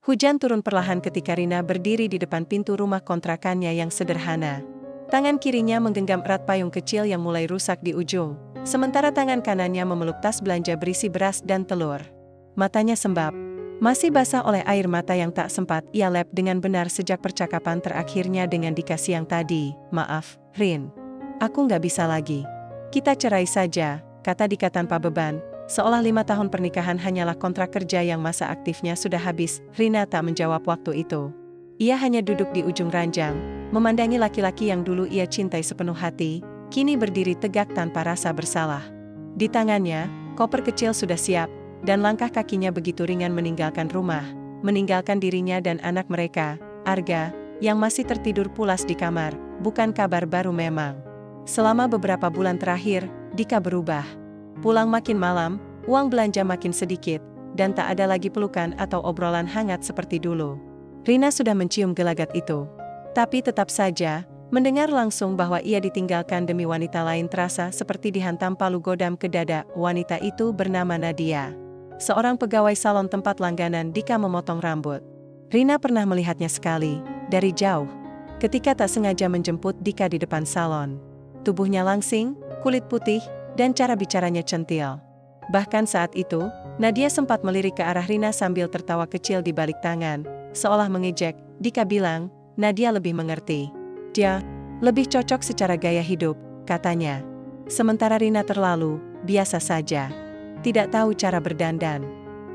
Hujan turun perlahan ketika Rina berdiri di depan pintu rumah kontrakannya yang sederhana. Tangan kirinya menggenggam erat payung kecil yang mulai rusak di ujung, sementara tangan kanannya memeluk tas belanja berisi beras dan telur. Matanya sembab, masih basah oleh air mata yang tak sempat ia lep dengan benar sejak percakapan terakhirnya dengan Dika siang tadi. "Maaf, Rin. Aku nggak bisa lagi. Kita cerai saja," kata Dika tanpa beban, seolah 5 tahun pernikahan hanyalah kontrak kerja yang masa aktifnya sudah habis. Rina tak menjawab waktu itu. Ia hanya duduk di ujung ranjang, memandangi laki-laki yang dulu ia cintai sepenuh hati, kini berdiri tegak tanpa rasa bersalah. Di tangannya, koper kecil sudah siap, dan langkah kakinya begitu ringan meninggalkan rumah, meninggalkan dirinya dan anak mereka, Arga, yang masih tertidur pulas di kamar. Bukan kabar baru memang. Selama beberapa bulan terakhir, Dika berubah. Pulang makin malam, uang belanja makin sedikit, dan tak ada lagi pelukan atau obrolan hangat seperti dulu. Rina sudah mencium gelagat itu. Tapi tetap saja, mendengar langsung bahwa ia ditinggalkan demi wanita lain terasa seperti dihantam palu godam ke dada. Wanita itu bernama Nadia. Seorang pegawai salon tempat langganan Dika memotong rambut. Rina pernah melihatnya sekali, dari jauh. Ketika tak sengaja menjemput Dika di depan salon. Tubuhnya langsing, kulit putih, dan cara bicaranya centil. Bahkan saat itu, Nadia sempat melirik ke arah Rina sambil tertawa kecil di balik tangan, seolah mengejek. Dika bilang, Nadia lebih mengerti. Dia lebih cocok secara gaya hidup, katanya. Sementara Rina terlalu biasa saja. Tidak tahu cara berdandan.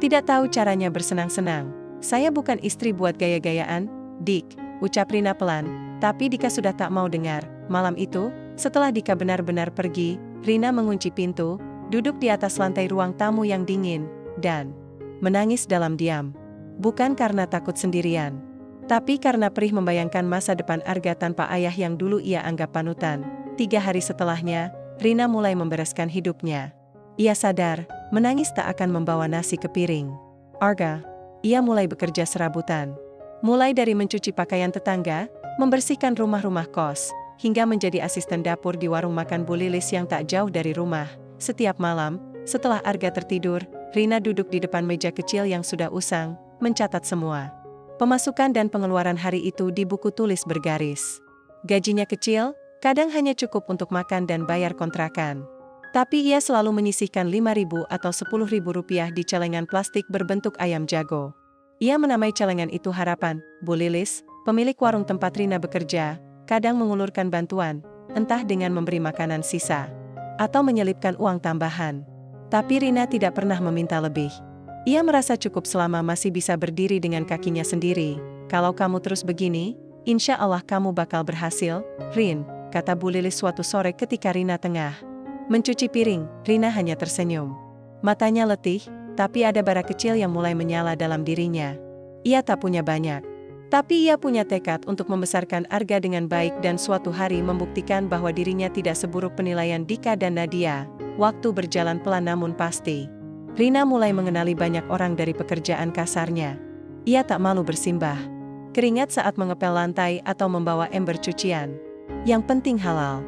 Tidak tahu caranya bersenang-senang. "Saya bukan istri buat gaya-gayaan, Dik," ucap Rina pelan, tapi Dika sudah tak mau dengar. Malam itu, setelah Dika benar-benar pergi, Rina mengunci pintu, duduk di atas lantai ruang tamu yang dingin, dan menangis dalam diam. Bukan karena takut sendirian, tapi karena perih membayangkan masa depan Arga tanpa ayah yang dulu ia anggap panutan. 3 hari setelahnya, Rina mulai membereskan hidupnya. Ia sadar, menangis tak akan membawa nasi ke piring. Arga. Ia mulai bekerja serabutan. Mulai dari mencuci pakaian tetangga, membersihkan rumah-rumah kos, hingga menjadi asisten dapur di warung makan Bu Lilis yang tak jauh dari rumah. Setiap malam, setelah Arga tertidur, Rina duduk di depan meja kecil yang sudah usang, mencatat semua pemasukan dan pengeluaran hari itu di buku tulis bergaris. Gajinya kecil, kadang hanya cukup untuk makan dan bayar kontrakan. Tapi ia selalu menyisihkan 5.000 atau 10.000 rupiah di celengan plastik berbentuk ayam jago. Ia menamai celengan itu harapan. Bu Lilis, pemilik warung tempat Rina bekerja, kadang mengulurkan bantuan, entah dengan memberi makanan sisa, atau menyelipkan uang tambahan. Tapi Rina tidak pernah meminta lebih. Ia merasa cukup selama masih bisa berdiri dengan kakinya sendiri. "Kalau kamu terus begini, insya Allah kamu bakal berhasil, Rin," kata Bu Lilis suatu sore ketika Rina tengah mencuci piring. Rina hanya tersenyum. Matanya letih, tapi ada bara kecil yang mulai menyala dalam dirinya. Ia tak punya banyak, tapi ia punya tekad untuk membesarkan Arga dengan baik dan suatu hari membuktikan bahwa dirinya tidak seburuk penilaian Dika dan Nadia. Waktu berjalan pelan namun pasti. Rina mulai mengenali banyak orang dari pekerjaan kasarnya. Ia tak malu bersimbah keringat saat mengepel lantai atau membawa ember cucian. Yang penting halal.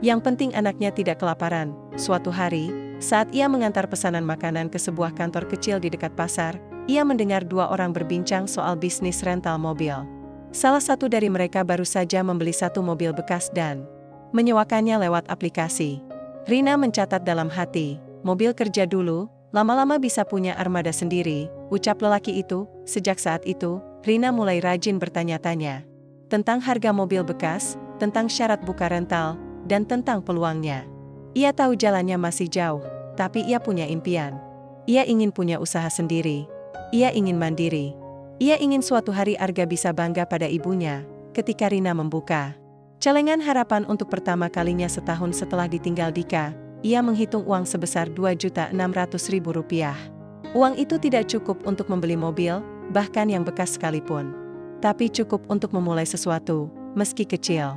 Yang penting anaknya tidak kelaparan. Suatu hari, saat ia mengantar pesanan makanan ke sebuah kantor kecil di dekat pasar, ia mendengar 2 orang berbincang soal bisnis rental mobil. Salah satu dari mereka baru saja membeli 1 mobil bekas dan menyewakannya lewat aplikasi. Rina mencatat dalam hati, mobil kerja dulu, lama-lama bisa punya armada sendiri, ucap lelaki itu. Sejak saat itu, Rina mulai rajin bertanya-tanya tentang harga mobil bekas, tentang syarat buka rental, dan tentang peluangnya. Ia tahu jalannya masih jauh, tapi ia punya impian. Ia ingin punya usaha sendiri. Ia ingin mandiri. Ia ingin suatu hari Arga bisa bangga pada ibunya. Ketika Rina membuka celengan harapan untuk pertama kalinya setahun setelah ditinggal Dika, ia menghitung uang sebesar 2.600.000 rupiah. Uang itu tidak cukup untuk membeli mobil, bahkan yang bekas sekalipun. Tapi cukup untuk memulai sesuatu, meski kecil.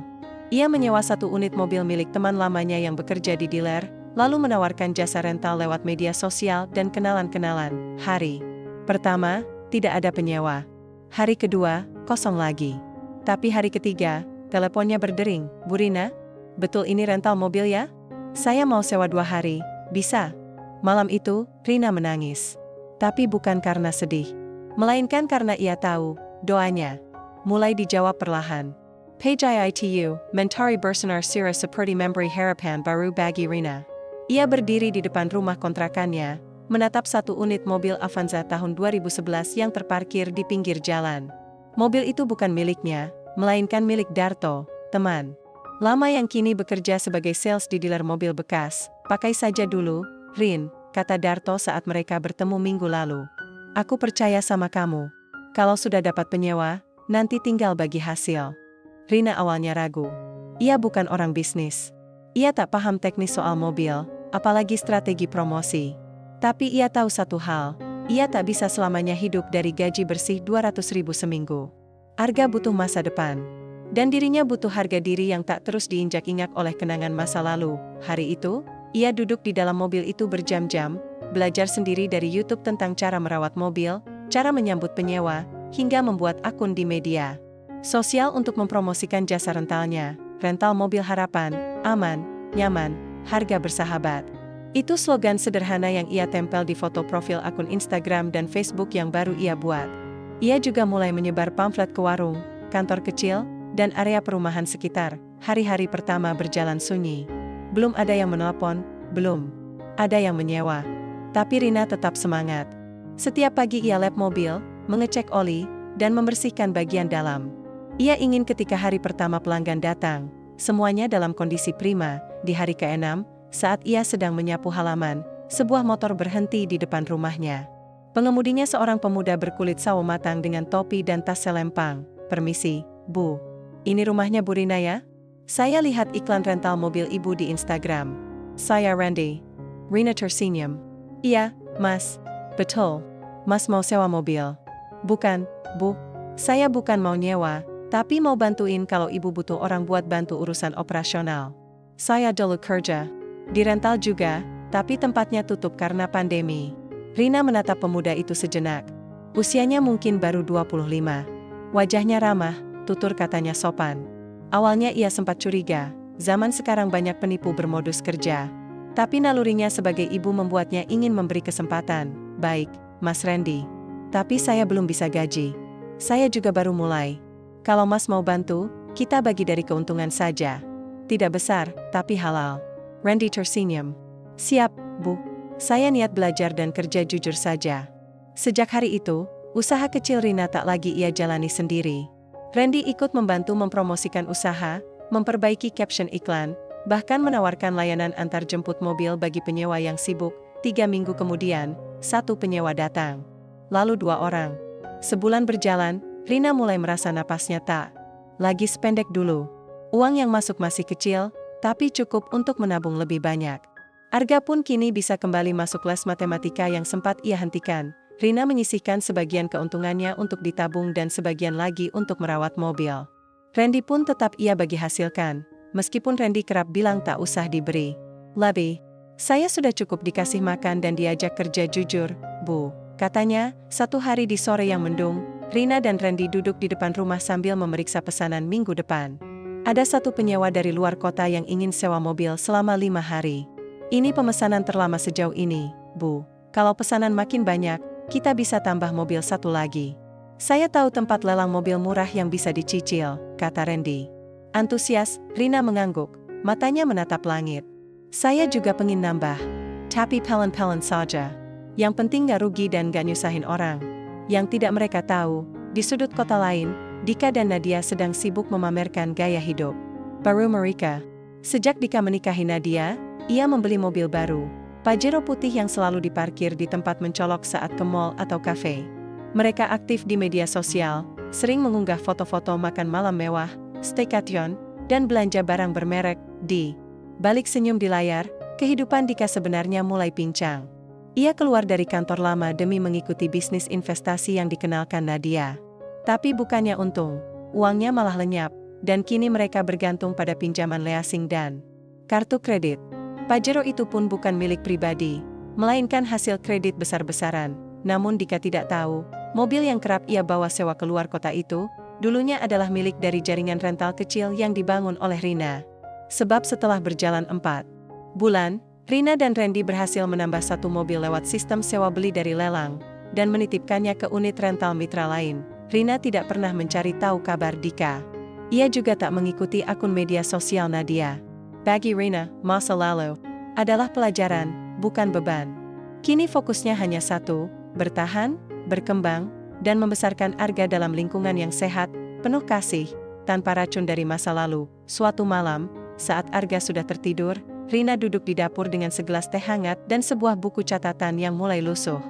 Ia menyewa 1 unit mobil milik teman lamanya yang bekerja di dealer, lalu menawarkan jasa rental lewat media sosial dan kenalan-kenalan. Hari pertama, tidak ada penyewa. Hari kedua, kosong lagi. Tapi hari ketiga, teleponnya berdering. "Bu Rina, betul ini rental mobil ya? Saya mau sewa 2 hari, bisa?" Malam itu, Rina menangis. Tapi bukan karena sedih. Melainkan karena ia tahu, doanya mulai dijawab perlahan. Page IITU, Mentari Bersinar Sira Seperti Memberi Harapan Baru Bagi Rina. Ia berdiri di depan rumah kontrakannya, menatap satu unit mobil Avanza tahun 2011 yang terparkir di pinggir jalan. Mobil itu bukan miliknya, melainkan milik Darto, teman lama yang kini bekerja sebagai sales di dealer mobil bekas. Pakai saja dulu, Rin, kata Darto saat mereka bertemu minggu lalu. Aku percaya sama kamu. Kalau sudah dapat penyewa, nanti tinggal bagi hasil. Rina awalnya ragu. Ia bukan orang bisnis. Ia tak paham teknis soal mobil, apalagi strategi promosi. Tapi ia tahu satu hal, ia tak bisa selamanya hidup dari gaji bersih 200.000 seminggu. Arga butuh masa depan. Dan dirinya butuh harga diri yang tak terus diinjak-injak oleh kenangan masa lalu. Hari itu, ia duduk di dalam mobil itu berjam-jam, belajar sendiri dari YouTube tentang cara merawat mobil, cara menyambut penyewa, hingga membuat akun di media sosial untuk mempromosikan jasa rentalnya. Rental mobil harapan, aman, nyaman, harga bersahabat. Itu slogan sederhana yang ia tempel di foto profil akun Instagram dan Facebook yang baru ia buat. Ia juga mulai menyebar pamflet ke warung, kantor kecil, dan area perumahan sekitar. Hari-hari pertama berjalan sunyi. Belum ada yang menelpon, belum ada yang menyewa. Tapi Rina tetap semangat. Setiap pagi ia lap mobil, mengecek oli, dan membersihkan bagian dalam. Ia ingin ketika hari pertama pelanggan datang, semuanya dalam kondisi prima. Di hari ke-6, saat ia sedang menyapu halaman, sebuah motor berhenti di depan rumahnya. Pengemudinya seorang pemuda berkulit sawo matang dengan topi dan tas selempang. Permisi, Bu. Ini rumahnya Bu Rina ya? Saya lihat iklan rental mobil Ibu di Instagram. Saya Randy. Rina tersenyum. Iya, Mas. Betul. Mas mau sewa mobil? Bukan, Bu. Saya bukan mau nyewa, tapi mau bantuin kalau Ibu butuh orang buat bantu urusan operasional. Saya dulu kerja di rental juga, tapi tempatnya tutup karena pandemi. Rina menatap pemuda itu sejenak. Usianya mungkin baru 25. Wajahnya ramah, tutur katanya sopan. Awalnya ia sempat curiga, zaman sekarang banyak penipu bermodus kerja. Tapi nalurinya sebagai ibu membuatnya ingin memberi kesempatan. Baik, Mas Randy. Tapi saya belum bisa gaji. Saya juga baru mulai. Kalau Mas mau bantu, kita bagi dari keuntungan saja. Tidak besar, tapi halal. Randy tersenyum. Siap, Bu. Saya niat belajar dan kerja jujur saja. Sejak hari itu, usaha kecil Rina tak lagi ia jalani sendiri. Randy ikut membantu mempromosikan usaha, memperbaiki caption iklan, bahkan menawarkan layanan antar jemput mobil bagi penyewa yang sibuk. 3 minggu kemudian, satu penyewa datang. Lalu 2 orang. Sebulan berjalan, Rina mulai merasa napasnya tak lagi sependek dulu. Uang yang masuk masih kecil, tapi cukup untuk menabung lebih banyak. Arga pun kini bisa kembali masuk les matematika yang sempat ia hentikan. Rina menyisihkan sebagian keuntungannya untuk ditabung dan sebagian lagi untuk merawat mobil. Randy pun tetap ia bagi hasilkan, meskipun Randy kerap bilang tak usah diberi lebih. Saya sudah cukup dikasih makan dan diajak kerja jujur, Bu. Katanya, satu hari di sore yang mendung, Rina dan Randy duduk di depan rumah sambil memeriksa pesanan minggu depan. Ada satu penyewa dari luar kota yang ingin sewa mobil selama 5 hari. Ini pemesanan terlama sejauh ini, Bu. Kalau pesanan makin banyak, kita bisa tambah mobil satu lagi. Saya tahu tempat lelang mobil murah yang bisa dicicil, kata Randy. Antusias, Rina mengangguk, matanya menatap langit. Saya juga pengen nambah. Tapi pelan-pelan saja. Yang penting gak rugi dan gak nyusahin orang. Yang tidak mereka tahu, di sudut kota lain, Dika dan Nadia sedang sibuk memamerkan gaya hidup baru mereka. Sejak Dika menikahi Nadia, ia membeli mobil baru, Pajero putih yang selalu diparkir di tempat mencolok saat ke mall atau kafe. Mereka aktif di media sosial, sering mengunggah foto-foto makan malam mewah, staycation, dan belanja barang bermerek. Di balik senyum di layar, kehidupan Dika sebenarnya mulai pincang. Ia keluar dari kantor lama demi mengikuti bisnis investasi yang dikenalkan Nadia. Tapi bukannya untung, uangnya malah lenyap, dan kini mereka bergantung pada pinjaman leasing dan kartu kredit. Pajero itu pun bukan milik pribadi, melainkan hasil kredit besar-besaran. Namun Dika tidak tahu, mobil yang kerap ia bawa sewa keluar kota itu, dulunya adalah milik dari jaringan rental kecil yang dibangun oleh Rina. Sebab setelah berjalan 4 bulan, Rina dan Randy berhasil menambah satu mobil lewat sistem sewa beli dari lelang. dan menitipkannya ke unit rental mitra lain. Rina tidak pernah mencari tahu kabar Dika. Ia juga tak mengikuti akun media sosial Nadia. Bagi Rina, masa lalu adalah pelajaran, bukan beban. Kini fokusnya hanya satu, bertahan, berkembang, dan membesarkan Arga dalam lingkungan yang sehat, penuh kasih, tanpa racun dari masa lalu. Suatu malam, saat Arga sudah tertidur, Rina duduk di dapur dengan segelas teh hangat dan sebuah buku catatan yang mulai lusuh.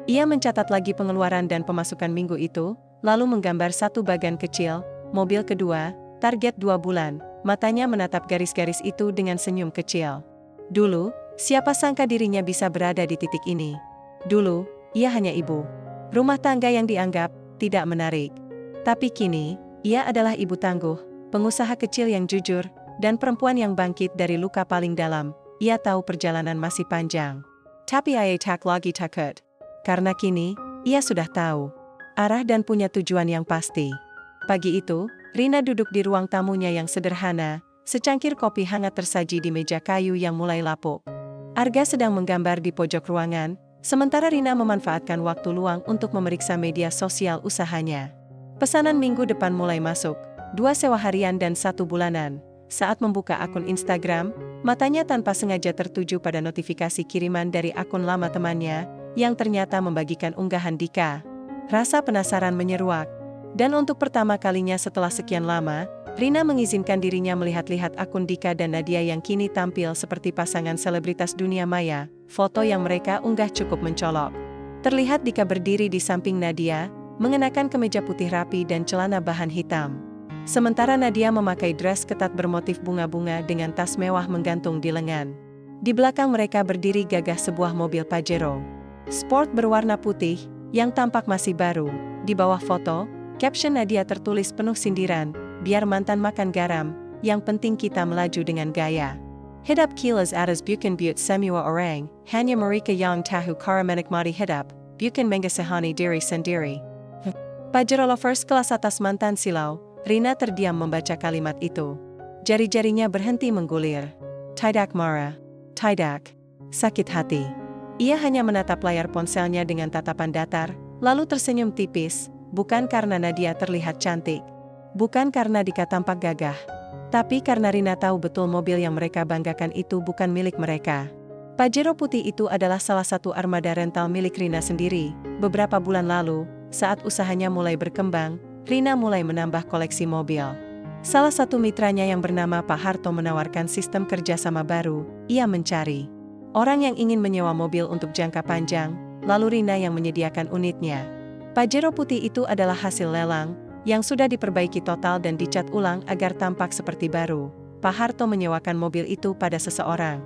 Ia mencatat lagi pengeluaran dan pemasukan minggu itu, lalu menggambar satu bagan kecil, mobil kedua, target 2 bulan. Matanya menatap garis-garis itu dengan senyum kecil. Dulu, siapa sangka dirinya bisa berada di titik ini. Dulu, ia hanya ibu rumah tangga yang dianggap tidak menarik. Tapi kini, ia adalah ibu tangguh, pengusaha kecil yang jujur, dan perempuan yang bangkit dari luka paling dalam. Ia tahu perjalanan masih panjang. Tapi ia tak lagi takut. Karena kini, ia sudah tahu arah dan punya tujuan yang pasti. Pagi itu, Rina duduk di ruang tamunya yang sederhana, secangkir kopi hangat tersaji di meja kayu yang mulai lapuk. Arga sedang menggambar di pojok ruangan, sementara Rina memanfaatkan waktu luang untuk memeriksa media sosial usahanya. Pesanan minggu depan mulai masuk, 2 sewa harian dan 1 bulanan. Saat membuka akun Instagram, matanya tanpa sengaja tertuju pada notifikasi kiriman dari akun lama temannya, yang ternyata membagikan unggahan Dika. Rasa penasaran menyeruak. Dan untuk pertama kalinya setelah sekian lama, Rina mengizinkan dirinya melihat-lihat akun Dika dan Nadia yang kini tampil seperti pasangan selebritas dunia maya. Foto yang mereka unggah cukup mencolok. Terlihat Dika berdiri di samping Nadia, mengenakan kemeja putih rapi dan celana bahan hitam. Sementara Nadia memakai dress ketat bermotif bunga-bunga dengan tas mewah menggantung di lengan. Di belakang mereka berdiri gagah sebuah mobil Pajero Sport berwarna putih, yang tampak masih baru. Di bawah foto, caption Nadia tertulis penuh sindiran, biar mantan makan garam, yang penting kita melaju dengan gaya. Hidap kilas atas bukan buat semua orang, hanya mereka yang tahu cara menikmati hidap, bukan mengasihani diri sendiri. Pajero lovers kelas atas mantan silau, Rina terdiam membaca kalimat itu. Jari-jarinya berhenti menggulir. Tidak marah. Tidak sakit hati. Ia hanya menatap layar ponselnya dengan tatapan datar, lalu tersenyum tipis, bukan karena Nadia terlihat cantik. Bukan karena Dika tampak gagah. Tapi karena Rina tahu betul mobil yang mereka banggakan itu bukan milik mereka. Pajero putih itu adalah salah satu armada rental milik Rina sendiri. Beberapa bulan lalu, saat usahanya mulai berkembang, Rina mulai menambah koleksi mobil. Salah satu mitranya yang bernama Pak Harto menawarkan sistem kerjasama baru. Ia mencari orang yang ingin menyewa mobil untuk jangka panjang, lalu Rina yang menyediakan unitnya. Pajero putih itu adalah hasil lelang, yang sudah diperbaiki total dan dicat ulang agar tampak seperti baru. Pak Harto menyewakan mobil itu pada seseorang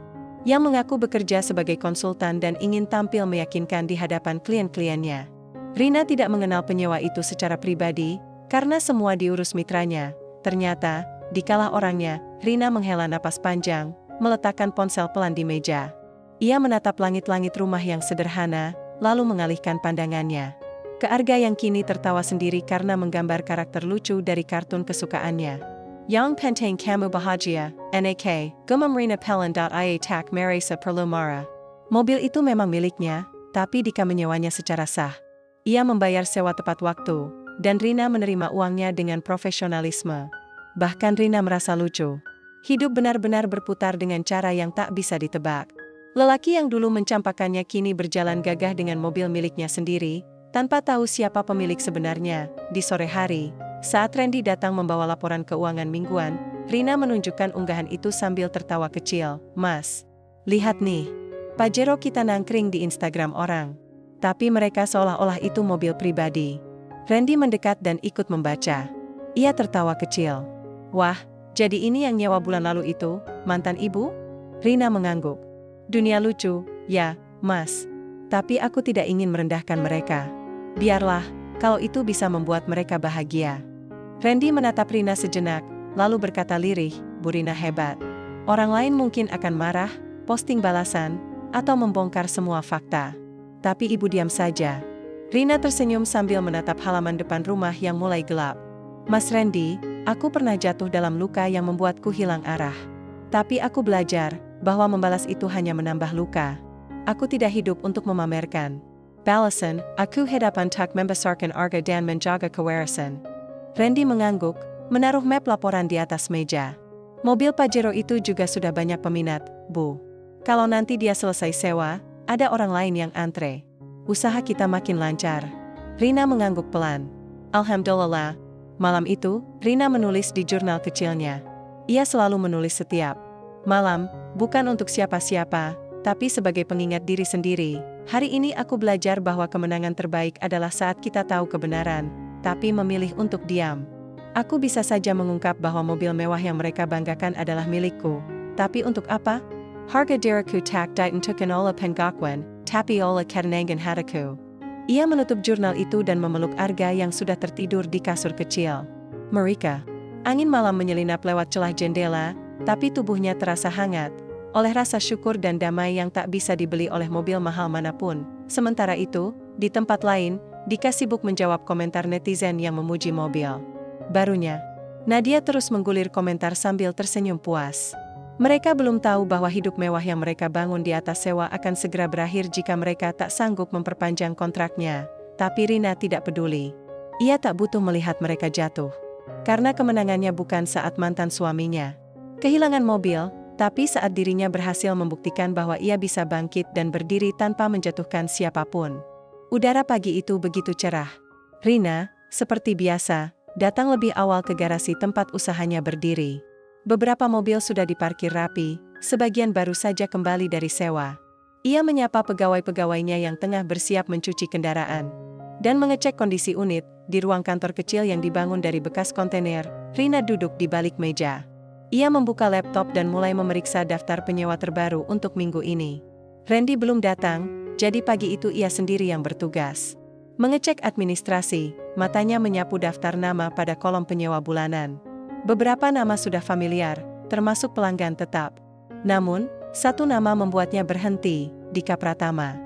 yang mengaku bekerja sebagai konsultan dan ingin tampil meyakinkan di hadapan klien-kliennya. Rina tidak mengenal penyewa itu secara pribadi, karena semua diurus mitranya. Ternyata, dikalah orangnya, Rina menghela napas panjang, meletakkan ponsel pelan di meja. Ia menatap langit-langit rumah yang sederhana, lalu mengalihkan pandangannya ke Arga yang kini tertawa sendiri karena menggambar karakter lucu dari kartun kesukaannya. Yang penting kamu bahagia, nak, gumam Rina Pelen.ia tak merasa perlu marah. Mobil itu memang miliknya, tapi Dika menyewanya secara sah. Ia membayar sewa tepat waktu, dan Rina menerima uangnya dengan profesionalisme. Bahkan Rina merasa lucu. Hidup benar-benar berputar dengan cara yang tak bisa ditebak. Lelaki yang dulu mencampakkannya kini berjalan gagah dengan mobil miliknya sendiri, tanpa tahu siapa pemilik sebenarnya. Di sore hari, saat Randy datang membawa laporan keuangan mingguan, Rina menunjukkan unggahan itu sambil tertawa kecil. Mas, lihat nih, Pajero kita nangkring di Instagram orang. Tapi mereka seolah-olah itu mobil pribadi. Randy mendekat dan ikut membaca. Ia tertawa kecil. Wah, jadi ini yang nyewa bulan lalu itu, mantan ibu? Rina mengangguk. Dunia lucu, ya, Mas. Tapi aku tidak ingin merendahkan mereka. Biarlah, kalau itu bisa membuat mereka bahagia. Randy menatap Rina sejenak, lalu berkata lirih, Bu Rina hebat. Orang lain mungkin akan marah, posting balasan, atau membongkar semua fakta. Tapi ibu diam saja. Rina tersenyum sambil menatap halaman depan rumah yang mulai gelap. Mas Randy, aku pernah jatuh dalam luka yang membuatku hilang arah. Tapi aku belajar bahwa membalas itu hanya menambah luka. Aku tidak hidup untuk memamerkan. Balasan, aku hendak untuk membesarkan harga dan menjaga kewarasan. Randy mengangguk, menaruh map laporan di atas meja. Mobil Pajero itu juga sudah banyak peminat, Bu. Kalau nanti dia selesai sewa, ada orang lain yang antre. Usaha kita makin lancar. Rina mengangguk pelan. Alhamdulillah. Malam itu, Rina menulis di jurnal kecilnya. Ia selalu menulis setiap malam, bukan untuk siapa-siapa, tapi sebagai pengingat diri sendiri. Hari ini aku belajar bahwa kemenangan terbaik adalah saat kita tahu kebenaran, tapi memilih untuk diam. Aku bisa saja mengungkap bahwa mobil mewah yang mereka banggakan adalah milikku. Tapi untuk apa? Harga diriku tak ditentukan oleh pengakuan, tapi oleh ketenangan hatiku. Ia menutup jurnal itu dan memeluk Arga yang sudah tertidur di kasur kecil. Mereka. Angin malam menyelinap lewat celah jendela, tapi tubuhnya terasa hangat, oleh rasa syukur dan damai yang tak bisa dibeli oleh mobil mahal manapun. Sementara itu, di tempat lain, Dika sibuk menjawab komentar netizen yang memuji mobil barunya. Nadia terus menggulir komentar sambil tersenyum puas. Mereka belum tahu bahwa hidup mewah yang mereka bangun di atas sewa akan segera berakhir jika mereka tak sanggup memperpanjang kontraknya. Tapi Rina tidak peduli. Ia tak butuh melihat mereka jatuh. Karena kemenangannya bukan saat mantan suaminya kehilangan mobil, tapi saat dirinya berhasil membuktikan bahwa ia bisa bangkit dan berdiri tanpa menjatuhkan siapapun. Udara pagi itu begitu cerah. Rina, seperti biasa, datang lebih awal ke garasi tempat usahanya berdiri. Beberapa mobil sudah diparkir rapi, sebagian baru saja kembali dari sewa. Ia menyapa pegawai-pegawainya yang tengah bersiap mencuci kendaraan dan mengecek kondisi unit. Di ruang kantor kecil yang dibangun dari bekas kontainer, Rina duduk di balik meja. Ia membuka laptop dan mulai memeriksa daftar penyewa terbaru untuk minggu ini. Randy belum datang, jadi pagi itu ia sendiri yang bertugas mengecek administrasi. Matanya menyapu daftar nama pada kolom penyewa bulanan. Beberapa nama sudah familiar, termasuk pelanggan tetap. Namun, satu nama membuatnya berhenti, Dika Pratama.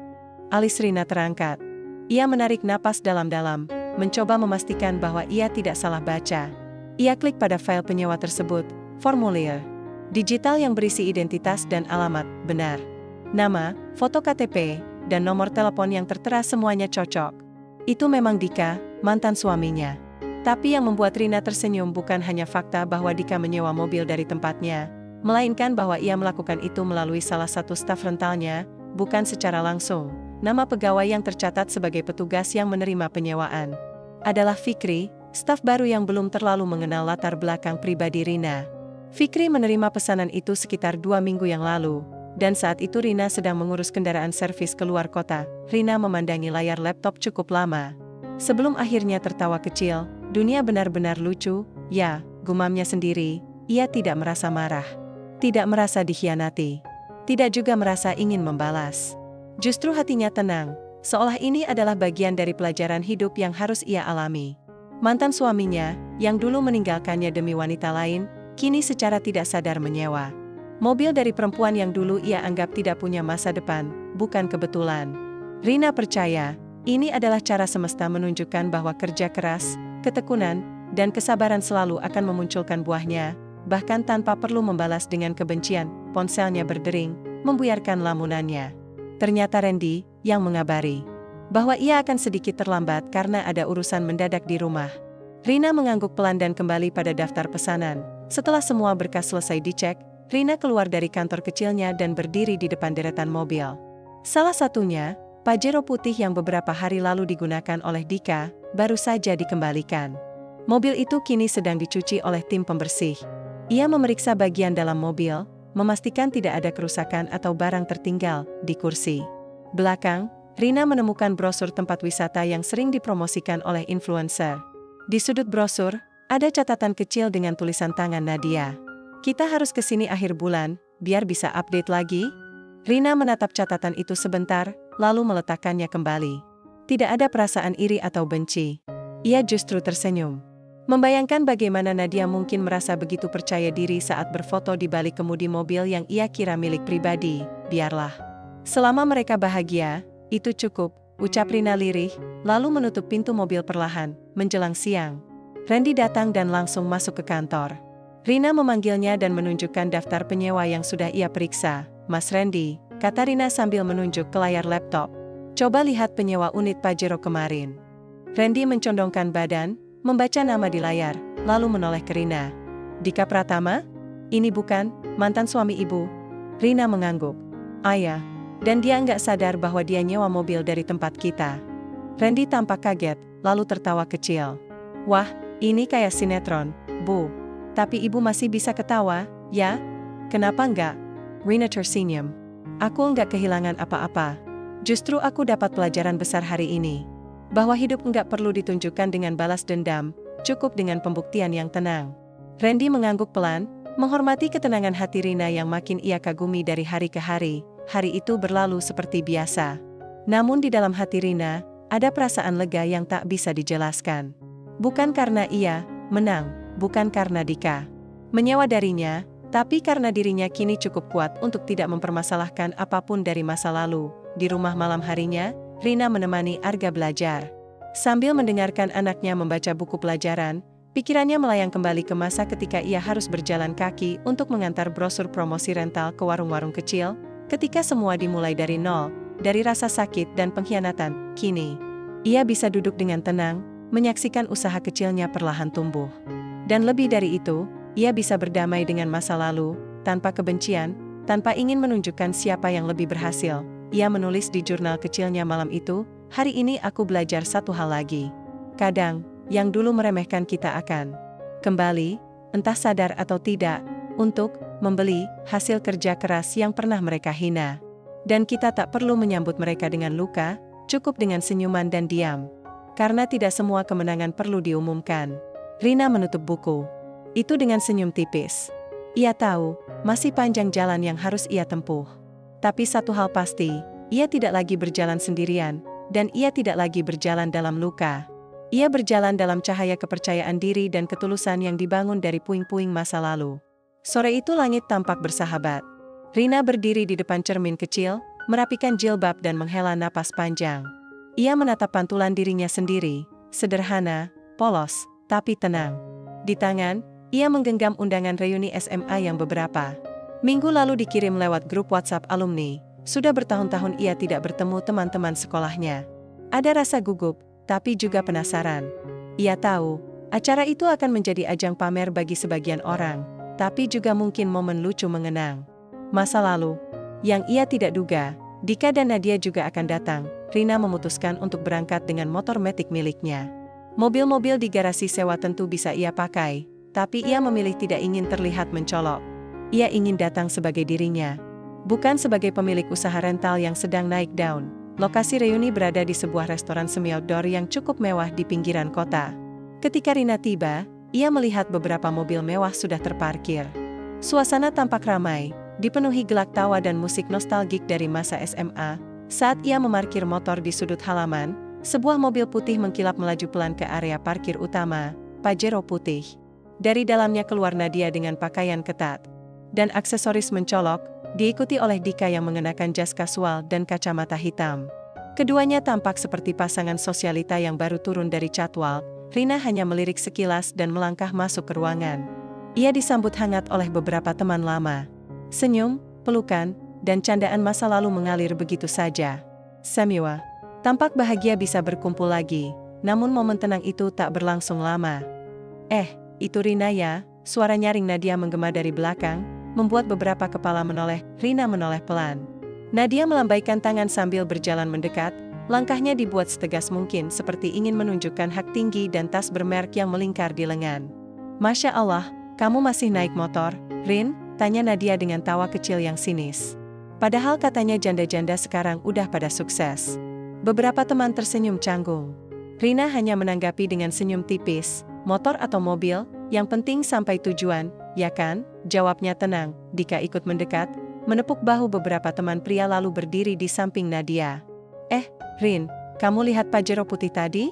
Alis Rina terangkat. Ia menarik napas dalam-dalam, mencoba memastikan bahwa ia tidak salah baca. Ia klik pada file penyewa tersebut, formulir digital yang berisi identitas dan alamat, benar. Nama, foto KTP, dan nomor telepon yang tertera semuanya cocok. Itu memang Dika, mantan suaminya. Tapi yang membuat Rina tersenyum bukan hanya fakta bahwa Dika menyewa mobil dari tempatnya, melainkan bahwa ia melakukan itu melalui salah satu staf rentalnya, bukan secara langsung. Nama pegawai yang tercatat sebagai petugas yang menerima penyewaan adalah Fikri, staf baru yang belum terlalu mengenal latar belakang pribadi Rina. Fikri menerima pesanan itu sekitar 2 minggu yang lalu, dan saat itu Rina sedang mengurus kendaraan servis keluar kota. Rina memandangi layar laptop cukup lama. Sebelum akhirnya tertawa kecil, dunia benar-benar lucu, ya, gumamnya sendiri. Ia tidak merasa marah, tidak merasa dikhianati, tidak juga merasa ingin membalas. Justru hatinya tenang, seolah ini adalah bagian dari pelajaran hidup yang harus ia alami. Mantan suaminya, yang dulu meninggalkannya demi wanita lain, kini secara tidak sadar menyewa mobil dari perempuan yang dulu ia anggap tidak punya masa depan, bukan kebetulan. Rina percaya, ini adalah cara semesta menunjukkan bahwa kerja keras, ketekunan, dan kesabaran selalu akan memunculkan buahnya, bahkan tanpa perlu membalas dengan kebencian. Ponselnya berdering, membuyarkan lamunannya. Ternyata Randy yang mengabari bahwa ia akan sedikit terlambat karena ada urusan mendadak di rumah. Rina mengangguk pelan dan kembali pada daftar pesanan. Setelah semua berkas selesai dicek, Rina keluar dari kantor kecilnya dan berdiri di depan deretan mobil. Salah satunya, Pajero putih yang beberapa hari lalu digunakan oleh Dika, baru saja dikembalikan. Mobil itu kini sedang dicuci oleh tim pembersih. Ia memeriksa bagian dalam mobil, memastikan tidak ada kerusakan atau barang tertinggal di kursi belakang. Rina menemukan brosur tempat wisata yang sering dipromosikan oleh influencer. Di sudut brosur, ada catatan kecil dengan tulisan tangan Nadia. Kita harus ke sini akhir bulan, biar bisa update lagi. Rina menatap catatan itu sebentar, lalu meletakkannya kembali. Tidak ada perasaan iri atau benci. Ia justru tersenyum. Membayangkan bagaimana Nadia mungkin merasa begitu percaya diri saat berfoto di balik kemudi mobil yang ia kira milik pribadi. Biarlah. Selama mereka bahagia, itu cukup, ucap Rina lirih, lalu menutup pintu mobil perlahan. Menjelang siang, Randy datang dan langsung masuk ke kantor. Rina memanggilnya dan menunjukkan daftar penyewa yang sudah ia periksa. Mas Randy, kata Rina sambil menunjuk ke layar laptop. Coba lihat penyewa unit Pajero kemarin. Randy mencondongkan badan, membaca nama di layar, lalu menoleh ke Rina. Dika Pratama? Ini bukan mantan suami ibu? Rina mengangguk. Ayah. Dan dia nggak sadar bahwa dia nyewa mobil dari tempat kita. Randy tampak kaget, lalu tertawa kecil. Wah, ini kayak sinetron, Bu. Tapi ibu masih bisa ketawa, ya? Kenapa enggak? Rina tersenyum. Aku enggak kehilangan apa-apa. Justru aku dapat pelajaran besar hari ini. Bahwa hidup enggak perlu ditunjukkan dengan balas dendam, cukup dengan pembuktian yang tenang. Randy mengangguk pelan, menghormati ketenangan hati Rina yang makin ia kagumi dari hari ke hari. Hari itu berlalu seperti biasa. Namun di dalam hati Rina, ada perasaan lega yang tak bisa dijelaskan. Bukan karena ia menang, bukan karena Dika menyewa darinya, tapi karena dirinya kini cukup kuat untuk tidak mempermasalahkan apapun dari masa lalu. Di rumah malam harinya, Rina menemani Arga belajar. Sambil mendengarkan anaknya membaca buku pelajaran, pikirannya melayang kembali ke masa ketika ia harus berjalan kaki untuk mengantar brosur promosi rental ke warung-warung kecil, ketika semua dimulai dari nol, dari rasa sakit dan pengkhianatan. Kini, ia bisa duduk dengan tenang, menyaksikan usaha kecilnya perlahan tumbuh. Dan lebih dari itu, ia bisa berdamai dengan masa lalu, tanpa kebencian, tanpa ingin menunjukkan siapa yang lebih berhasil. Ia menulis di jurnal kecilnya malam itu, hari ini aku belajar satu hal lagi. Kadang, yang dulu meremehkan kita akan kembali, entah sadar atau tidak, untuk membeli hasil kerja keras yang pernah mereka hina. Dan kita tak perlu menyambut mereka dengan luka, cukup dengan senyuman dan diam. Karena tidak semua kemenangan perlu diumumkan. Rina menutup buku itu dengan senyum tipis. Ia tahu, masih panjang jalan yang harus ia tempuh. Tapi satu hal pasti, ia tidak lagi berjalan sendirian, dan ia tidak lagi berjalan dalam luka. Ia berjalan dalam cahaya kepercayaan diri dan ketulusan yang dibangun dari puing-puing masa lalu. Sore itu langit tampak bersahabat. Rina berdiri di depan cermin kecil, merapikan jilbab dan menghela napas panjang. Ia menatap pantulan dirinya sendiri, sederhana, polos, tapi tenang. Di tangan, ia menggenggam undangan reuni SMA yang beberapa minggu lalu dikirim lewat grup WhatsApp alumni. Sudah bertahun-tahun ia tidak bertemu teman-teman sekolahnya. Ada rasa gugup, tapi juga penasaran. Ia tahu, acara itu akan menjadi ajang pamer bagi sebagian orang, tapi juga mungkin momen lucu mengenang masa lalu. Yang ia tidak duga, Dika dan Nadia juga akan datang. Rina memutuskan untuk berangkat dengan motor metik miliknya. Mobil-mobil di garasi sewa tentu bisa ia pakai, tapi ia memilih tidak ingin terlihat mencolok. Ia ingin datang sebagai dirinya, bukan sebagai pemilik usaha rental yang sedang naik daun. Lokasi reuni berada di sebuah restoran semi-outdoor yang cukup mewah di pinggiran kota. Ketika Rina tiba, ia melihat beberapa mobil mewah sudah terparkir. Suasana tampak ramai, dipenuhi gelak tawa dan musik nostalgik dari masa SMA. Saat ia memarkir motor di sudut halaman, sebuah mobil putih mengkilap melaju pelan ke area parkir utama, Pajero putih. Dari dalamnya keluar Nadia dengan pakaian ketat dan aksesoris mencolok, diikuti oleh Dika yang mengenakan jas kasual dan kacamata hitam. Keduanya tampak seperti pasangan sosialita yang baru turun dari catwalk. Rina hanya melirik sekilas dan melangkah masuk ke ruangan. Ia disambut hangat oleh beberapa teman lama. Senyum, pelukan, dan candaan masa lalu mengalir begitu saja. Samiwa tampak bahagia bisa berkumpul lagi, namun momen tenang itu tak berlangsung lama. Itu Rina ya? Suara nyaring Nadia menggema dari belakang, membuat beberapa kepala menoleh. Rina menoleh pelan. Nadia melambaikan tangan sambil berjalan mendekat, langkahnya dibuat setegas mungkin seperti ingin menunjukkan hak tinggi dan tas bermerek yang melingkar di lengan. Masya Allah, kamu masih naik motor, Rin? Tanya Nadia dengan tawa kecil yang sinis. Padahal katanya janda-janda sekarang udah pada sukses. Beberapa teman tersenyum canggung. Rina hanya menanggapi dengan senyum tipis. Motor atau mobil, yang penting sampai tujuan, ya kan? Jawabnya tenang. Dika ikut mendekat, menepuk bahu beberapa teman pria lalu berdiri di samping Nadia. Rin, kamu lihat Pajero putih tadi?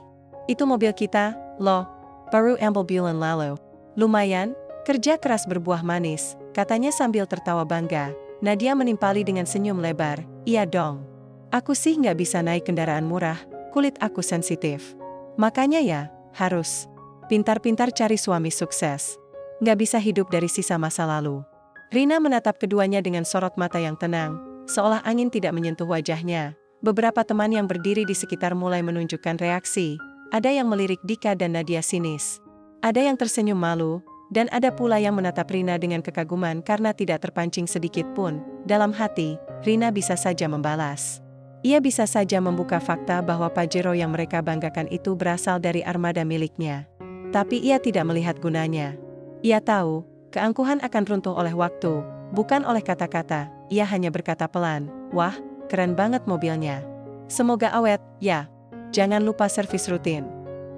Itu mobil kita, loh. Baru ambil bulan lalu. Lumayan, kerja keras berbuah manis, katanya sambil tertawa bangga. Nadia menimpali dengan senyum lebar. Iya dong. Aku sih nggak bisa naik kendaraan murah, kulit aku sensitif. Makanya ya, harus pintar-pintar cari suami sukses. Nggak bisa hidup dari sisa masa lalu. Rina menatap keduanya dengan sorot mata yang tenang, seolah angin tidak menyentuh wajahnya. Beberapa teman yang berdiri di sekitar mulai menunjukkan reaksi. Ada yang melirik Dika dan Nadia sinis. Ada yang tersenyum malu, dan ada pula yang menatap Rina dengan kekaguman karena tidak terpancing sedikit pun. Dalam hati, Rina bisa saja membalas. Ia bisa saja membuka fakta bahwa Pajero yang mereka banggakan itu berasal dari armada miliknya. Tapi ia tidak melihat gunanya. Ia tahu, keangkuhan akan runtuh oleh waktu, bukan oleh kata-kata. Ia hanya berkata pelan, "Wah, keren banget mobilnya. Semoga awet, ya. Jangan lupa servis rutin."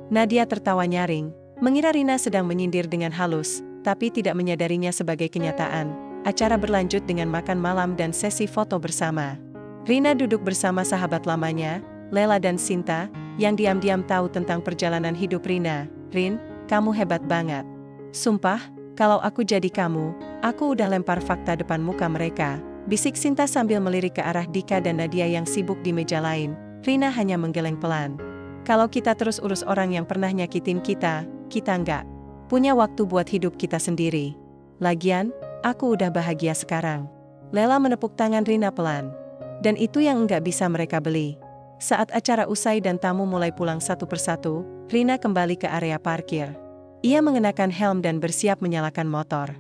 Nadia tertawa nyaring, mengira Rina sedang menyindir dengan halus, tapi tidak menyadarinya sebagai kenyataan. Acara berlanjut dengan makan malam dan sesi foto bersama. Rina duduk bersama sahabat lamanya, Lela dan Sinta, yang diam-diam tahu tentang perjalanan hidup Rina. "Rin, kamu hebat banget. Sumpah, kalau aku jadi kamu, aku udah lempar fakta depan muka mereka," bisik Sinta sambil melirik ke arah Dika dan Nadia yang sibuk di meja lain. Rina hanya menggeleng pelan. "Kalau kita terus urus orang yang pernah nyakitin kita nggak punya waktu buat hidup kita sendiri. Lagian, aku udah bahagia sekarang." Lela menepuk tangan Rina pelan. "Dan itu yang nggak bisa mereka beli." Saat acara usai dan tamu mulai pulang satu persatu, Rina kembali ke area parkir. Ia mengenakan helm dan bersiap menyalakan motor.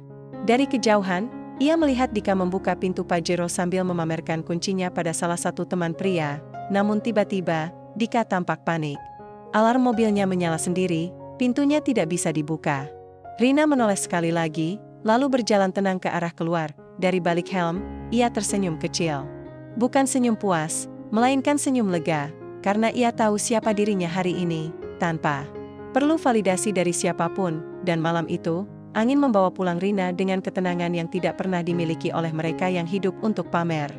Dari kejauhan, ia melihat Dika membuka pintu Pajero sambil memamerkan kuncinya pada salah satu teman pria. Namun tiba-tiba, Dika tampak panik. Alarm mobilnya menyala sendiri, pintunya tidak bisa dibuka. Rina menoleh sekali lagi, lalu berjalan tenang ke arah keluar. Dari balik helm, ia tersenyum kecil. Bukan senyum puas, melainkan senyum lega, karena ia tahu siapa dirinya hari ini, tanpa perlu validasi dari siapapun. Dan malam itu, angin membawa pulang Rina dengan ketenangan yang tidak pernah dimiliki oleh mereka yang hidup untuk pamer.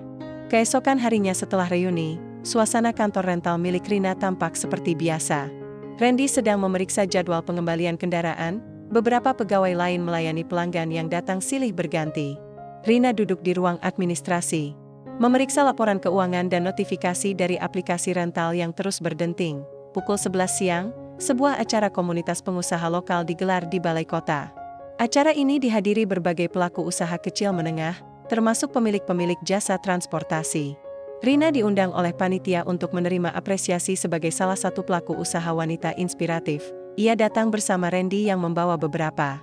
Keesokan harinya setelah reuni, suasana kantor rental milik Rina tampak seperti biasa. Randy sedang memeriksa jadwal pengembalian kendaraan, beberapa pegawai lain melayani pelanggan yang datang silih berganti. Rina duduk di ruang administrasi, memeriksa laporan keuangan dan notifikasi dari aplikasi rental yang terus berdenting. Pukul 11 siang, sebuah acara komunitas pengusaha lokal digelar di Balai Kota. Acara ini dihadiri berbagai pelaku usaha kecil menengah, termasuk pemilik-pemilik jasa transportasi. Rina diundang oleh panitia untuk menerima apresiasi sebagai salah satu pelaku usaha wanita inspiratif. Ia datang bersama Randy yang membawa beberapa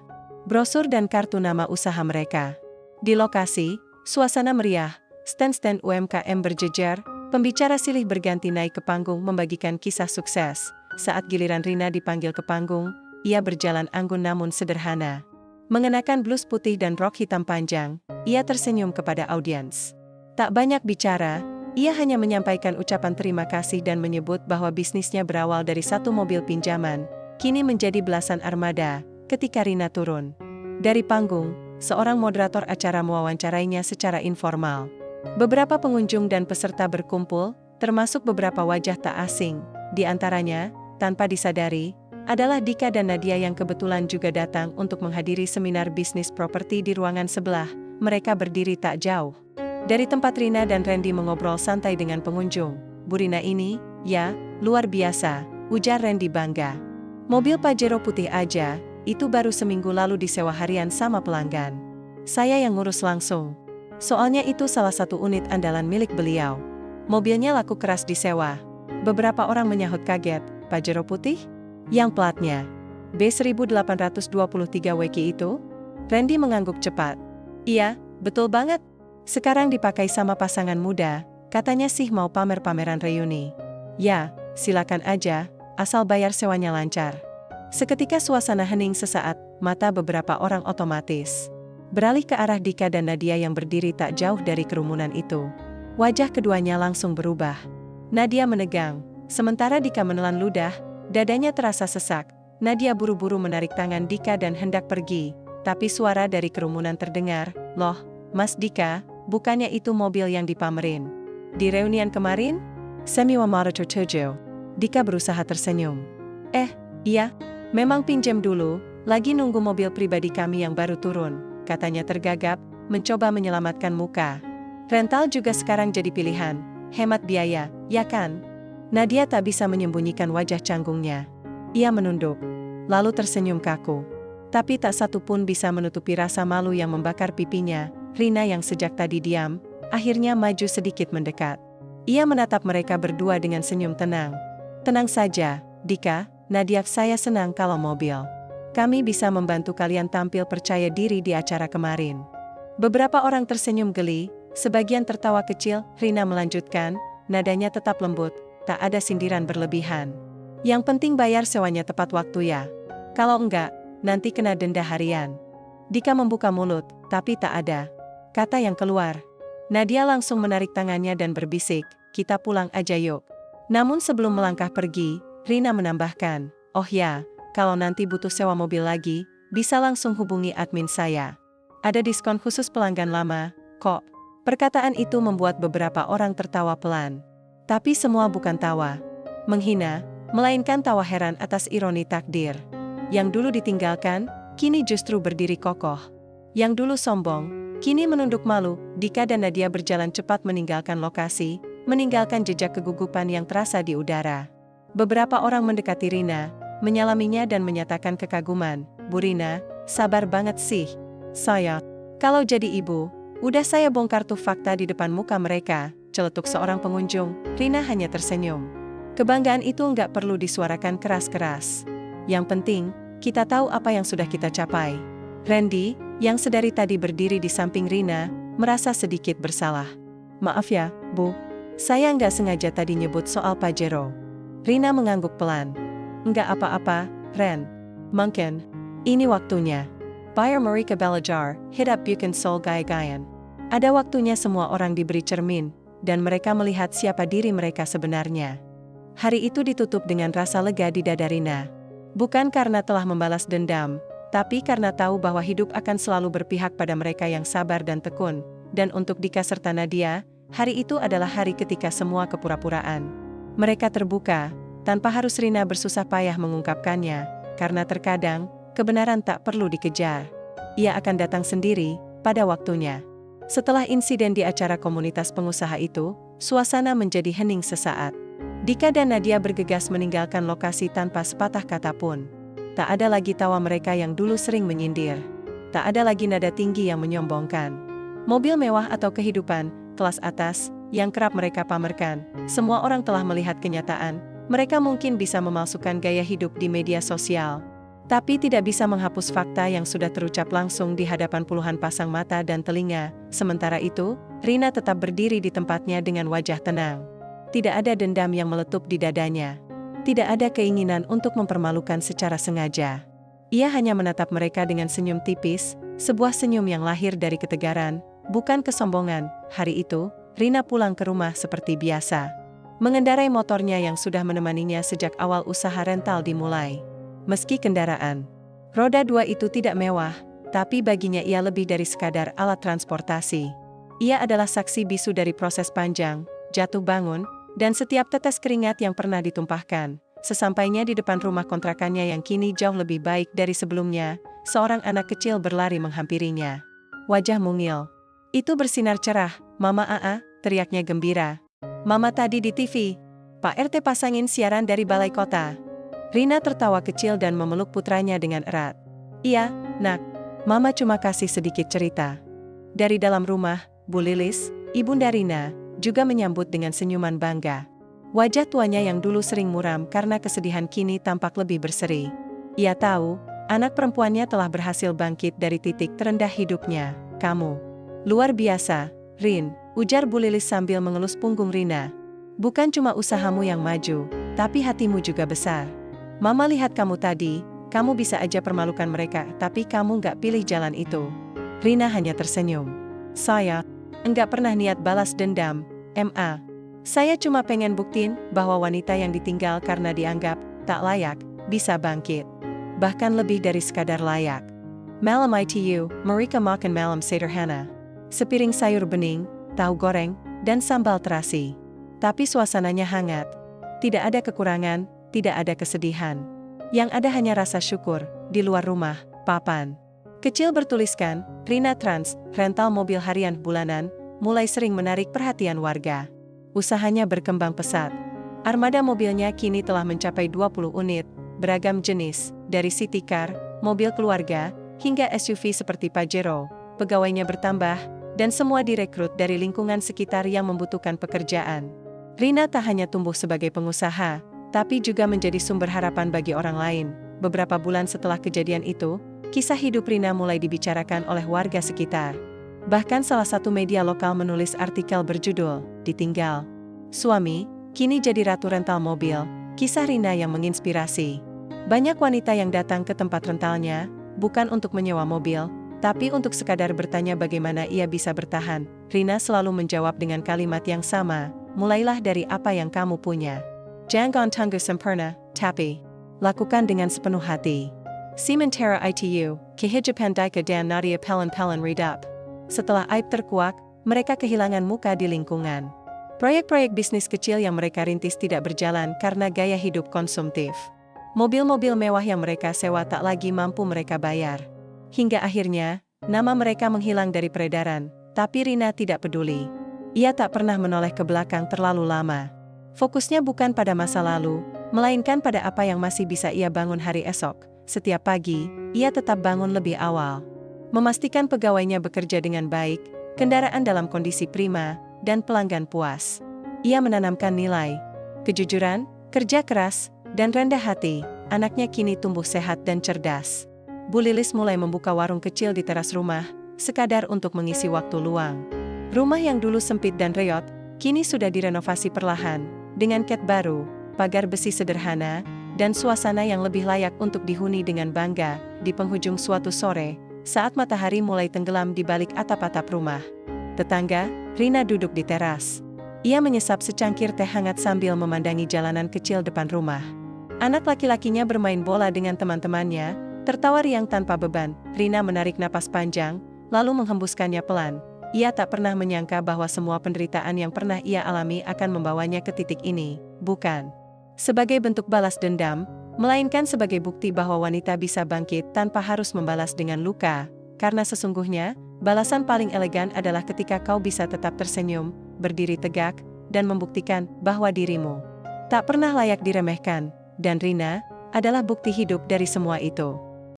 brosur dan kartu nama usaha mereka. Di lokasi, suasana meriah. Stand-stand UMKM berjejer, pembicara silih berganti naik ke panggung membagikan kisah sukses. Saat giliran Rina dipanggil ke panggung, ia berjalan anggun namun sederhana. Mengenakan blus putih dan rok hitam panjang, ia tersenyum kepada audiens. Tak banyak bicara, ia hanya menyampaikan ucapan terima kasih dan menyebut bahwa bisnisnya berawal dari satu mobil pinjaman, kini menjadi belasan armada. Ketika Rina turun dari panggung, seorang moderator acara mewawancarainya secara informal. Beberapa pengunjung dan peserta berkumpul, termasuk beberapa wajah tak asing. Di antaranya, tanpa disadari, adalah Dika dan Nadia yang kebetulan juga datang untuk menghadiri seminar bisnis properti di ruangan sebelah. Mereka berdiri tak jauh dari tempat Rina dan Randy mengobrol santai dengan pengunjung. "Bu Rina ini, ya, luar biasa," ujar Randy bangga. "Mobil Pajero putih aja, itu baru seminggu lalu disewa harian sama pelanggan. Saya yang ngurus langsung. Soalnya itu salah satu unit andalan milik beliau. Mobilnya laku keras disewa." Beberapa orang menyahut kaget. "Pajero putih? Yang platnya B1823 WK itu?" Randy mengangguk cepat. "Iya, betul banget. Sekarang dipakai sama pasangan muda, katanya sih mau pamer-pameran reuni." "Ya, silakan aja, asal bayar sewanya lancar." Seketika suasana hening sesaat, mata beberapa orang otomatis beralih ke arah Dika dan Nadia yang berdiri tak jauh dari kerumunan itu. Wajah keduanya langsung berubah. Nadia menegang, sementara Dika menelan ludah, dadanya terasa sesak. Nadia buru-buru menarik tangan Dika dan hendak pergi, tapi suara dari kerumunan terdengar, "Loh, Mas Dika, bukannya itu mobil yang dipamerin di reunian kemarin?" "Semiwa Motor Tojo." Dika berusaha tersenyum. Iya, memang pinjam dulu, lagi nunggu mobil pribadi kami yang baru turun," katanya tergagap, mencoba menyelamatkan muka. "Rental juga sekarang jadi pilihan, hemat biaya, ya kan?" Nadia tak bisa menyembunyikan wajah canggungnya. Ia menunduk, lalu tersenyum kaku. Tapi tak satu pun bisa menutupi rasa malu yang membakar pipinya. Rina yang sejak tadi diam, akhirnya maju sedikit mendekat. Ia menatap mereka berdua dengan senyum tenang. Tenang saja, Dika, Nadia, saya senang kalau mobil. Kami bisa membantu kalian tampil percaya diri di acara kemarin. Beberapa orang tersenyum geli, sebagian tertawa kecil. Rina melanjutkan, nadanya tetap lembut, tak ada sindiran berlebihan. Yang penting bayar sewanya tepat waktu ya. Kalau enggak, nanti kena denda harian. Dika membuka mulut, tapi tak ada kata yang keluar. Nadia langsung menarik tangannya dan berbisik, kita pulang aja yuk. Namun sebelum melangkah pergi, Rina menambahkan, oh ya, kalau nanti butuh sewa mobil lagi, bisa langsung hubungi admin saya. Ada diskon khusus pelanggan lama, kok. Perkataan itu membuat beberapa orang tertawa pelan. Tapi semua bukan tawa menghina, melainkan tawa heran atas ironi takdir. Yang dulu ditinggalkan, kini justru berdiri kokoh. Yang dulu sombong, kini menunduk malu. Dika dan Nadia berjalan cepat meninggalkan lokasi, meninggalkan jejak kegugupan yang terasa di udara. Beberapa orang mendekati Rina, menyalaminya dan menyatakan kekaguman. Bu Rina, sabar banget sih. Saya, kalau jadi ibu, udah saya bongkar tuh fakta di depan muka mereka, celetuk seorang pengunjung. Rina hanya tersenyum. Kebanggaan itu nggak perlu disuarakan keras-keras. Yang penting, kita tahu apa yang sudah kita capai. Randy, yang sedari tadi berdiri di samping Rina, merasa sedikit bersalah. Maaf ya, Bu. Saya nggak sengaja tadi nyebut soal Pajero. Rina mengangguk pelan. Nggak apa-apa, Ren. Mungkin ini waktunya. Buyer Marika Balajar, hit up Bukan Soul Gaya-gayan. Ada waktunya semua orang diberi cermin, dan mereka melihat siapa diri mereka sebenarnya. Hari itu ditutup dengan rasa lega di dada Rina. Bukan karena telah membalas dendam, tapi karena tahu bahwa hidup akan selalu berpihak pada mereka yang sabar dan tekun. Dan untuk Dika serta Nadia, hari itu adalah hari ketika semua kepura-puraan mereka terbuka, tanpa harus Rina bersusah payah mengungkapkannya, karena terkadang, kebenaran tak perlu dikejar. Ia akan datang sendiri, pada waktunya. Setelah insiden di acara komunitas pengusaha itu, suasana menjadi hening sesaat. Dika dan Nadia bergegas meninggalkan lokasi tanpa sepatah kata pun. Tak ada lagi tawa mereka yang dulu sering menyindir. Tak ada lagi nada tinggi yang menyombongkan. Mobil mewah atau kehidupan kelas atas yang kerap mereka pamerkan, semua orang telah melihat kenyataan. Mereka mungkin bisa memalsukan gaya hidup di media sosial, tapi tidak bisa menghapus fakta yang sudah terucap langsung di hadapan puluhan pasang mata dan telinga. Sementara itu, Rina tetap berdiri di tempatnya dengan wajah tenang. Tidak ada dendam yang meletup di dadanya. Tidak ada keinginan untuk mempermalukan secara sengaja. Ia hanya menatap mereka dengan senyum tipis, sebuah senyum yang lahir dari ketegaran, bukan kesombongan. Hari itu, Rina pulang ke rumah seperti biasa. Mengendarai motornya yang sudah menemaninya sejak awal usaha rental dimulai. Meski kendaraan roda 2 itu tidak mewah, tapi baginya ia lebih dari sekadar alat transportasi. Ia adalah saksi bisu dari proses panjang, jatuh bangun, dan setiap tetes keringat yang pernah ditumpahkan. Sesampainya di depan rumah kontrakannya yang kini jauh lebih baik dari sebelumnya, seorang anak kecil berlari menghampirinya. Wajah mungil itu bersinar cerah. Mama Aa, teriaknya gembira. Mama tadi di TV. Pak RT pasangin siaran dari balai kota. Rina tertawa kecil dan memeluk putranya dengan erat. Iya, nak. Mama cuma kasih sedikit cerita. Dari dalam rumah, Bu Lilis, ibunda Rina, juga menyambut dengan senyuman bangga. Wajah tuanya yang dulu sering muram karena kesedihan kini tampak lebih berseri. Ia tahu, anak perempuannya telah berhasil bangkit dari titik terendah hidupnya. Kamu luar biasa, Rin, ujar Bu Lilis sambil mengelus punggung Rina. Bukan cuma usahamu yang maju, tapi hatimu juga besar. Mama lihat kamu tadi, kamu bisa aja permalukan mereka, tapi kamu nggak pilih jalan itu. Rina hanya tersenyum. Saya enggak pernah niat balas dendam, Ma. Saya cuma pengen buktiin bahwa wanita yang ditinggal karena dianggap tak layak, bisa bangkit. Bahkan lebih dari sekadar layak. Malam itu, mereka makan malam sederhana. Sepiring sayur bening, tahu goreng, dan sambal terasi. Tapi suasananya hangat. Tidak ada kekurangan, tidak ada kesedihan. Yang ada hanya rasa syukur, di luar rumah, papan kecil bertuliskan, Rina Trans, rental mobil harian bulanan, mulai sering menarik perhatian warga. Usahanya berkembang pesat. Armada mobilnya kini telah mencapai 20 unit, beragam jenis, dari city car, mobil keluarga, hingga SUV seperti Pajero. Pegawainya bertambah, dan semua direkrut dari lingkungan sekitar yang membutuhkan pekerjaan. Rina tak hanya tumbuh sebagai pengusaha, tapi juga menjadi sumber harapan bagi orang lain. Beberapa bulan setelah kejadian itu, kisah hidup Rina mulai dibicarakan oleh warga sekitar. Bahkan salah satu media lokal menulis artikel berjudul, "Ditinggal Suami, Kini Jadi Ratu Rental Mobil, Kisah Rina yang Menginspirasi." Banyak wanita yang datang ke tempat rentalnya, bukan untuk menyewa mobil, tapi untuk sekadar bertanya bagaimana ia bisa bertahan. Rina selalu menjawab dengan kalimat yang sama, mulailah dari apa yang kamu punya. Jangan tunggu sempurna, tapi lakukan dengan sepenuh hati. Sementara itu, kehidupan Dika dan Nadia pelan-pelan redup. Setelah aib terkuak, mereka kehilangan muka di lingkungan. Proyek-proyek bisnis kecil yang mereka rintis tidak berjalan karena gaya hidup konsumtif. Mobil-mobil mewah yang mereka sewa tak lagi mampu mereka bayar. Hingga akhirnya, nama mereka menghilang dari peredaran, tapi Rina tidak peduli. Ia tak pernah menoleh ke belakang terlalu lama. Fokusnya bukan pada masa lalu, melainkan pada apa yang masih bisa ia bangun hari esok. Setiap pagi, ia tetap bangun lebih awal. Memastikan pegawainya bekerja dengan baik, kendaraan dalam kondisi prima, dan pelanggan puas. Ia menanamkan nilai kejujuran, kerja keras, dan rendah hati. Anaknya kini tumbuh sehat dan cerdas. Bu Lilis mulai membuka warung kecil di teras rumah, sekadar untuk mengisi waktu luang. Rumah yang dulu sempit dan reot, kini sudah direnovasi perlahan, dengan cat baru, pagar besi sederhana, dan suasana yang lebih layak untuk dihuni dengan bangga. Di penghujung suatu sore, saat matahari mulai tenggelam di balik atap-atap rumah, tetangga, Rina duduk di teras. Ia menyesap secangkir teh hangat sambil memandangi jalanan kecil depan rumah. Anak laki-lakinya bermain bola dengan teman-temannya, tertawa riang tanpa beban. Rina menarik napas panjang, lalu menghembuskannya pelan. Ia tak pernah menyangka bahwa semua penderitaan yang pernah ia alami akan membawanya ke titik ini, bukan sebagai bentuk balas dendam, melainkan sebagai bukti bahwa wanita bisa bangkit tanpa harus membalas dengan luka. Karena sesungguhnya, balasan paling elegan adalah ketika kau bisa tetap tersenyum, berdiri tegak, dan membuktikan bahwa dirimu tak pernah layak diremehkan. Dan Rina adalah bukti hidup dari semua itu.